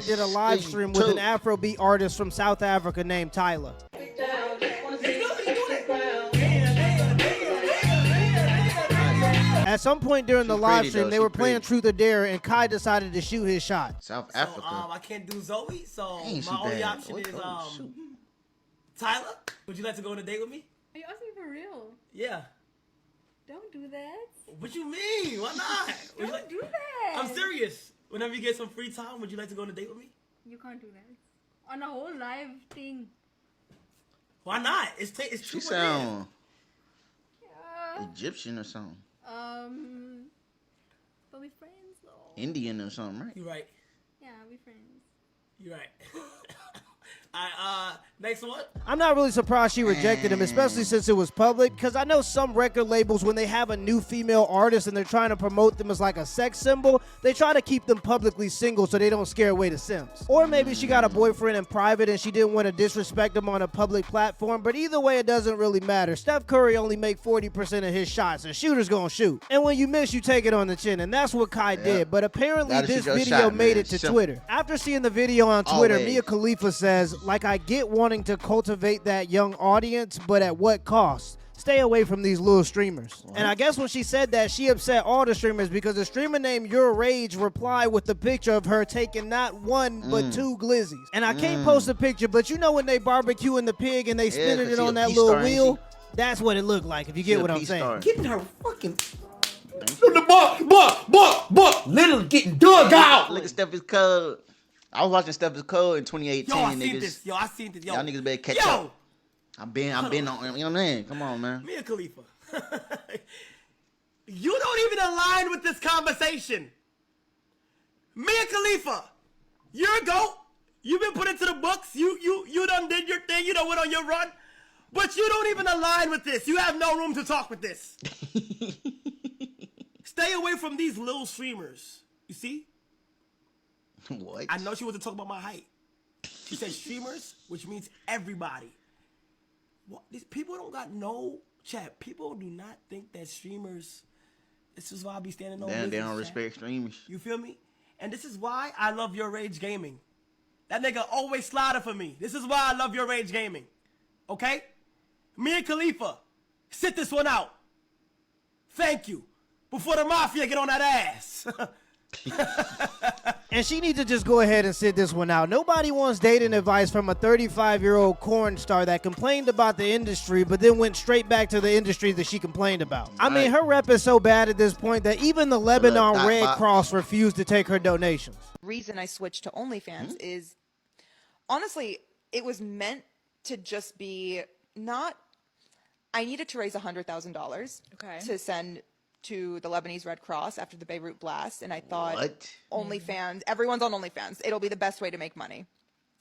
Cenat did a live stream with an Afrobeat artist from South Africa named Tyler. At some point during the live stream, they were playing Truth or Dare, and Kai decided to shoot his shot. South Africa. I can't do Zoe, so my only option is Tyler. Would you like to go on a date with me? Are you asking for real? Yeah. Don't do that. What you mean? Why not? Don't do that. I'm serious. Whenever you get some free time, would you like to go on a date with me? You can't do that. On a whole live thing. Why not? It's She sound Egyptian or something. But we friends though. Indian or something, right? You right. Yeah, we friends. You right. Next one. I'm not really surprised she rejected him, especially since it was public, because I know some record labels, when they have a new female artist and they're trying to promote them as like a sex symbol, they try to keep them publicly single so they don't scare away the simps. Or maybe she got a boyfriend in private and she didn't want to disrespect him on a public platform, but either way, it doesn't really matter. Steph Curry only make 40% of his shots, and shooters gonna shoot. And when you miss, you take it on the chin, and that's what Kai did. But apparently this video made it to Twitter. After seeing the video on Twitter, Mia Khalifa says, like, I get wanting to cultivate that young audience, but at what cost? Stay away from these little streamers. And I guess when she said that, she upset all the streamers because the streamer named Your Rage replied with the picture of her taking not one, but 2 glizzies. And I can't post a picture, but you know when they barbecuing the pig and they spinning it on that little wheel? That's what it looked like, if you get what I'm saying. Getting her fucking... Buck, literally getting dug out. Look at Steph is cold. I was watching Steph is cold in 2018. Yo, I seen this. Yo, I seen this. Yo, y'all niggas better catch up. I've been on, you know what I mean? Come on, man. Mia Khalifa. You don't even align with this conversation. Mia Khalifa, you're a GOAT. You've been put into the books. You done did your thing. You done went on your run. But you don't even align with this. You have no room to talk with this. Stay away from these little streamers. You see? What? I know she wasn't talking about my height. She said streamers, which means everybody. What? These people don't got no chat. People do not think that streamers. This is why I be standing on. Damn, they don't respect streamers. You feel me? And this is why I love Your Rage Gaming. That nigga always slaughter for me. This is why I love Your Rage Gaming. Okay? Mia Khalifa, sit this one out. Thank you. Before the mafia get on that ass. And she needs to just go ahead and sit this one out. Nobody wants dating advice from a 35-year-old corn star that complained about the industry, but then went straight back to the industry that she complained about. I mean, her rep is so bad at this point that even the Lebanon Red Cross refused to take her donations. The reason I switched to OnlyFans is, honestly, it was meant to just be not, I needed to raise $100,000 to send to the Lebanese Red Cross after the Beirut blast, and I thought OnlyFans, everyone's on OnlyFans, it'll be the best way to make money.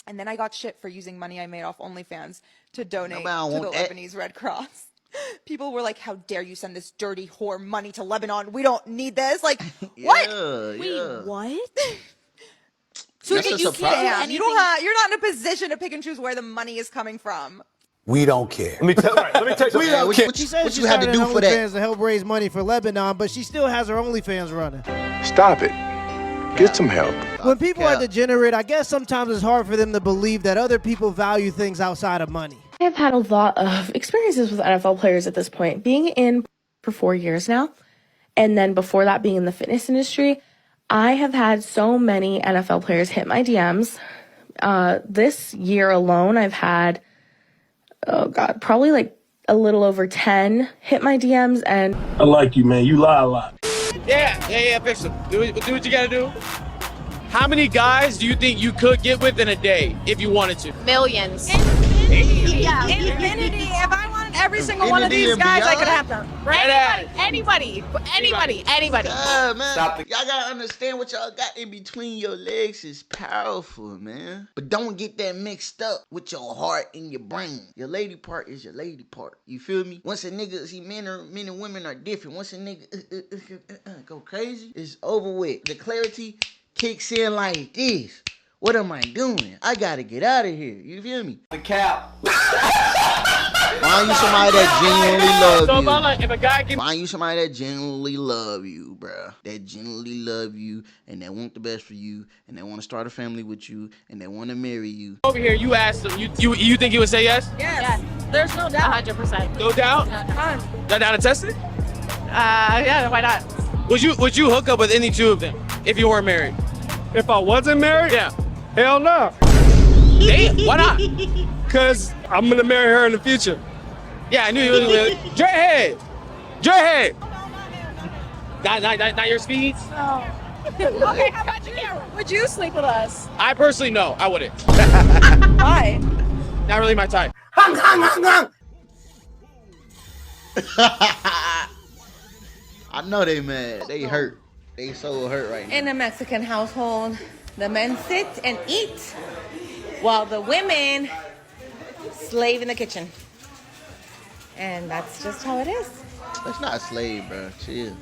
And then I got shit for using money I made off OnlyFans to donate to the Lebanese Red Cross. People were like, how dare you send this dirty whore money to Lebanon? We don't need this. Like, what? Wait, what? So you can't. You're not in a position to pick and choose where the money is coming from. We don't care. Let me tell you We don't care. She said she had to do for that to help raise money for Lebanon, but she still has her OnlyFans running. Stop it. Get some help. When people are degenerate, I guess sometimes it's hard for them to believe that other people value things outside of money. I've had a lot of experiences with NFL players at this point, being in for 4 years now, and then before that being in the fitness industry. I have had so many NFL players hit my DMs. This year alone, I've had, oh God, probably like a little over 10 hit my DMs. And I like you, man. You lie a lot. Yeah, fix them. Do what you gotta do. How many guys do you think you could get with in a day if you wanted to? Millions. Infinity. Yeah, infinity. If I wanted every single one of these guys, I could have them. Right? Anybody. Yeah, man. Y'all gotta understand what y'all got in between your legs is powerful, man. But don't get that mixed up with your heart and your brain. Your lady part is your lady part. You feel me? Once a nigga, see, men and women are different. Once a nigga go crazy, it's over with. The clarity kicks in like this. What am I doing? I gotta get out of here. You feel me? The cap. Find you somebody that genuinely love So you. if I like, if a guy can Find you somebody that genuinely love you, bruh. That genuinely love you and that want the best for you and they want to start a family with you and they want to marry you. over here, you asked him, you think he would say yes? Yes. There's no doubt. 100%. No doubt? Not down to test it? Yeah, why not? Would you hook up with any two of them if you weren't married? If I wasn't married? Yeah. Hell no. Damn, why not? Because I'm going to marry her in the future. Yeah, I knew you would. Dreadhead! Dreadhead! Not your speeds? No. Okay, how about you? Would you sleep with us? I personally, no, I wouldn't. Why? Not really my type. I know they mad. They hurt. They so hurt right now. In a Mexican household, the men sit and eat while the women slave in the kitchen. And that's just how it is. That's not a slave, bro. Chill.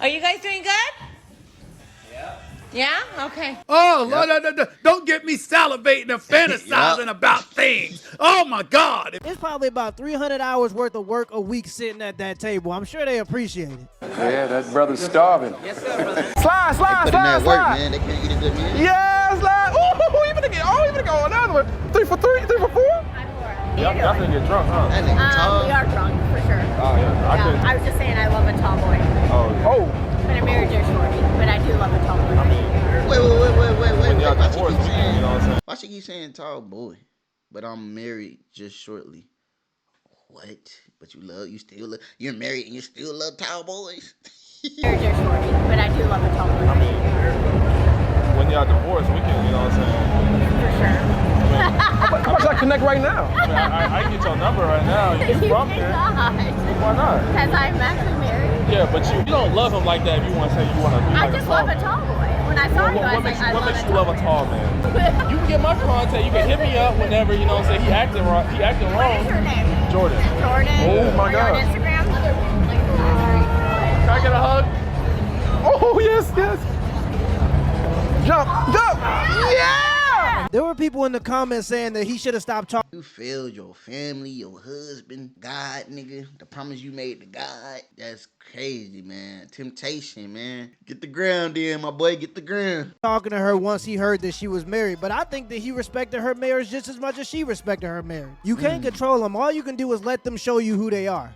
Are you guys doing good? Yeah? Okay. Oh, Lord, don't get me salivating and fantasizing Yep. about things. Oh, my God. It's probably about 300 hours worth of work a week sitting at that table. I'm sure they appreciate it. Yeah, that brother's starving. Yes, sir, brother. Slide, slide, Put in slide, that work, slide. man. They can't eat a good meal. Yeah, slide. Ooh, you finna get, you finna go another one. 3 for 3, 3 for 4? Y'all finna get drunk, huh? That nigga tall. We are drunk, for sure. Oh, yeah. I couldn't. I was just saying I love a tall boy. Oh. But I married your shorty. But I do love a tall boy. Wait. Y'all Why she divorced, keep saying? you know what I'm saying? Why she keep saying tall boy? But I'm married just shortly. What? But you're married and you still love tall boys? Married your shorty. But I do love a tall boy. When y'all divorced, we can, you know what I'm saying? For sure. How much I connect right now? I can get your number right now. You from here. Why not? Because I'm actually married. Yeah, but you don't love him like that if you want to say you want to be I like just a tall love a tall boy. When I saw you, I was like, I What love makes a you love a tall man? You can get my contact. You can hit me up whenever, you know what I'm saying, he acting wrong. What is your name? Jordan. Jordan. Oh, my Are you on God. Instagram? Can I get a hug? Oh, yes. Jump. Yeah! There were people in the comments saying that he should have stopped talking. You failed your family, your husband, God, nigga. The promise you made to God. That's crazy, man. Temptation, man. Get the ground in, my boy. Get the ground. Talking to her once he heard that she was married, but I think that he respected her marriage just as much as she respected her marriage. You can't control them. All you can do is let them show you who they are.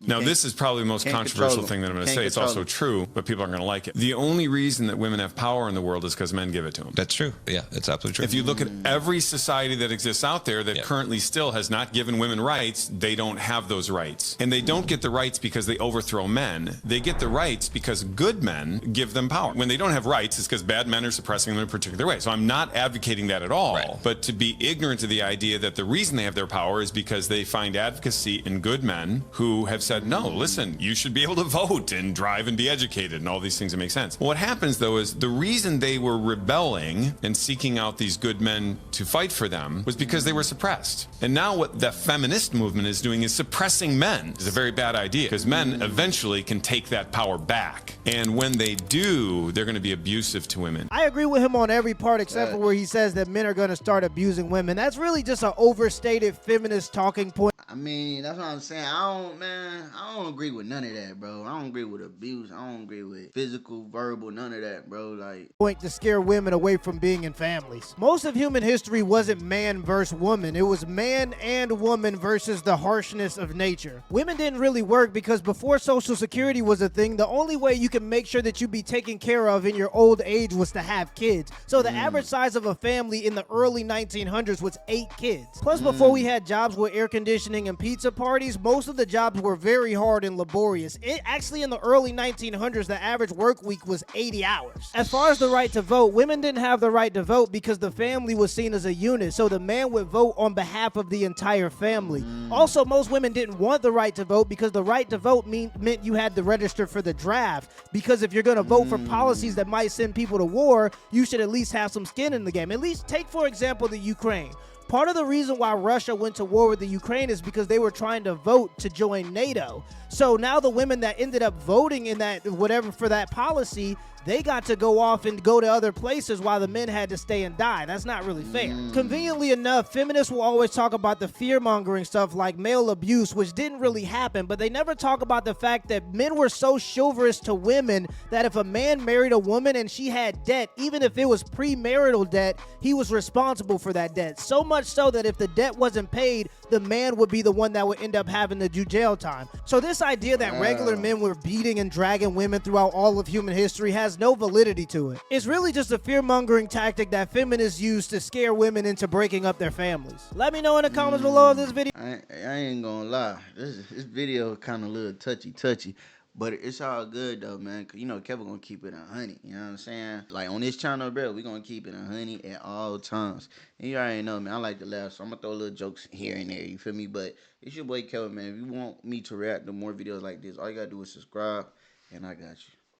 Now, this is probably the most controversial thing that I'm going to say. It's also true, but people aren't going to like it. The only reason that women have power in the world is because men give it to them. That's true. Yeah, it's absolutely true. If you look at every society that exists out there that currently still has not given women rights, they don't have those rights. And they don't get the rights because they overthrow men. They get the rights because good men give them power. When they don't have rights, it's because bad men are suppressing them in a particular way. So I'm not advocating that at all. But to be ignorant of the idea that the reason they have their power is because they find advocacy in good men who have said, no, listen, you should be able to vote and drive and be educated and all these things that make sense. What happens, though, is the reason they were rebelling and seeking out these good men to fight for them was because they were suppressed. And now what the feminist movement is doing is suppressing men. It's a very bad idea because men eventually can take that power back. And when they do, they're going to be abusive to women. I agree with him on every part except for where he says that men are going to start abusing women. That's really just an overstated feminist talking point. I mean, that's what I'm saying. I don't agree with none of that, bro. I don't agree with abuse. I don't agree with physical, verbal, none of that, bro. Like, Point to scare women away from being in families. Most of human history wasn't man versus woman. It was man and woman versus the harshness of nature. Women didn't really work because before Social Security was a thing, the only way you can make sure that you be taken care of in your old age was to have kids. So the average size of a family in the early 1900s was 8 kids. Plus, before we had jobs with air conditioning and pizza parties, most of the jobs were very hard and laborious. Actually, in the early 1900s, the average work week was 80 hours. As far as the right to vote, women didn't have the right to vote because the family was seen as a unit, so the man would vote on behalf of the entire family. Also, most women didn't want the right to vote because the right to vote meant you had to register for the draft, because if you're going to vote for policies that might send people to war, you should at least have some skin in the game. At least take, for example, the Ukraine. Part of the reason why Russia went to war with the Ukraine is because they were trying to vote to join NATO. So now the women that ended up voting in that whatever for that policy, they got to go off and go to other places while the men had to stay and die. That's not really fair. Conveniently enough, feminists will always talk about the fear-mongering stuff like male abuse, which didn't really happen, but they never talk about the fact that men were so chivalrous to women that if a man married a woman and she had debt, even if it was premarital debt, he was responsible for that debt. So much so that if the debt wasn't paid, the man would be the one that would end up having to do jail time. So this idea that regular men were beating and dragging women throughout all of human history has no validity to it. It's really just a fear-mongering tactic that feminists use to scare women into breaking up their families. Let me know in the comments below of this video. I ain't gonna lie. This video kind of a little touchy. But it's all good though, man. Cause you know Kevo gonna keep it 100. You know what I'm saying? Like on this channel, bro, we gonna keep it 100 at all times. And you already know, man. I like to laugh, so I'm gonna throw little jokes here and there. You feel me? But it's your boy Kevo, man. If you want me to react to more videos like this, all you gotta do is subscribe, and I got you.